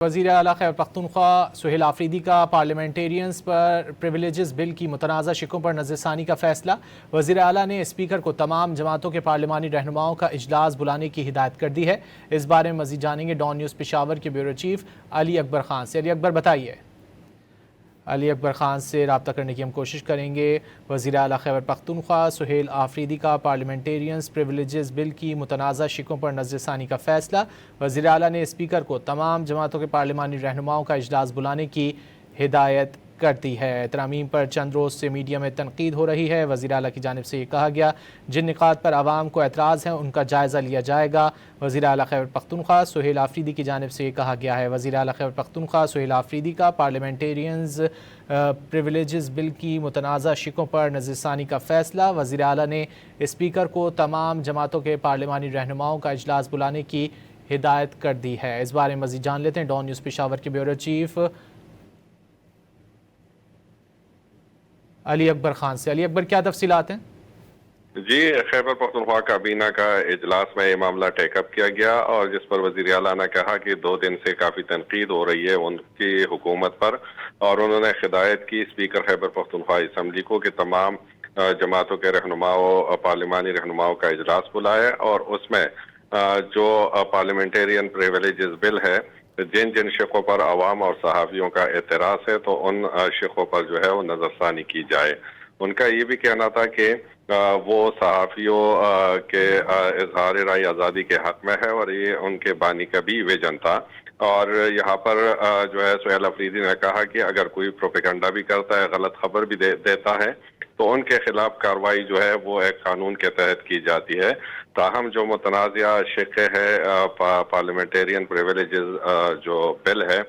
وزیر اعلیٰ خیبر پختونخوا سہیل آفریدی کا پارلیمنٹیرینز پر پریویلیجز بل کی متنازع شقوں پر نظر ثانی کا فیصلہ۔ وزیر اعلیٰ نے اسپیکر کو تمام جماعتوں کے پارلیمانی رہنماؤں کا اجلاس بلانے کی ہدایت کر دی ہے۔ اس بارے میں مزید جانیں گے ڈان نیوز پشاور کے بیورو چیف علی اکبر خان سے۔ علی اکبر بتائیے۔ علی اکبر خان سے رابطہ کرنے کی ہم کوشش کریں گے۔ وزیر اعلیٰ خیبر پختونخوا سہیل آفریدی کا پارلیمنٹیرینز پریویلیجز بل کی متنازع شقوں پر نظر ثانی کا فیصلہ۔ وزیر اعلیٰ نے اسپیکر کو تمام جماعتوں کے پارلیمانی رہنماؤں کا اجلاس بلانے کی ہدایت کرتی ہے۔ ترامیم پر چند روز سے میڈیا میں تنقید ہو رہی ہے۔ وزیر اعلیٰ کی جانب سے یہ کہا گیا جن نکات پر عوام کو اعتراض ہیں ان کا جائزہ لیا جائے گا۔ وزیر اعلیٰ خیبر پختونخوا سہیل آفریدی کی جانب سے یہ کہا گیا ہے۔ وزیر اعلیٰ خیبر پختونخوا سہیل آفریدی کا پارلیمنٹیرینز پریویلیجز بل کی متنازع شقوں پر نظر ثانی کا فیصلہ۔ وزیر اعلیٰ نے اسپیکر کو تمام جماعتوں کے پارلیمانی رہنماؤں کا اجلاس بلانے کی ہدایت کر دی ہے۔ اس بارے میں مزید جان لیتے ہیں ڈان نیوز پشاور کے بیورو چیف علی اکبر خان سے۔ علی اکبر، کیا تفصیلات ہیں؟ جی، خیبر پختونخوا کابینہ کا اجلاس میں یہ معاملہ ٹیک اپ کیا گیا اور جس پر وزیر اعلیٰ نے کہا کہ 2 دن سے کافی تنقید ہو رہی ہے ان کی حکومت پر، اور انہوں نے ہدایت کی اسپیکر خیبر پختونخوا اسمبلی کو کہ تمام جماعتوں کے رہنماؤں پارلیمانی رہنماؤں کا اجلاس بلائے اور اس میں جو پارلیمنٹیرین پریویلیجز بل ہے جن جن شقوں پر عوام اور صحافیوں کا اعتراض ہے تو ان شقوں پر جو ہے وہ نظر ثانی کی جائے۔ ان کا یہ بھی کہنا تھا کہ وہ صحافیوں کے اظہار رائے آزادی کے حق میں ہے اور یہ ان کے بانی کا بھی ویژن تھا، اور یہاں پر جو ہے سہیل آفریدی نے کہا کہ اگر کوئی پروپیگنڈا بھی کرتا ہے، غلط خبر بھی دیتا ہے تو ان کے خلاف کارروائی جو ہے وہ ایک قانون کے تحت کی جاتی ہے۔ تاہم جو متنازعہ شقیں ہے پارلیمنٹیرین پریویلیجز جو بل ہے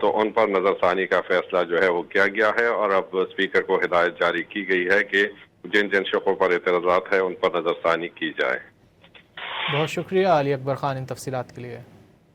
تو ان پر نظر ثانی کا فیصلہ جو ہے وہ کیا گیا ہے، اور اب اسپیکر کو ہدایت جاری کی گئی ہے کہ جن جن شقوں پر اعتراضات ہیں ان پر نظر ثانی کی جائے۔ بہت شکریہ علی اکبر خان ان تفصیلات کے لیے۔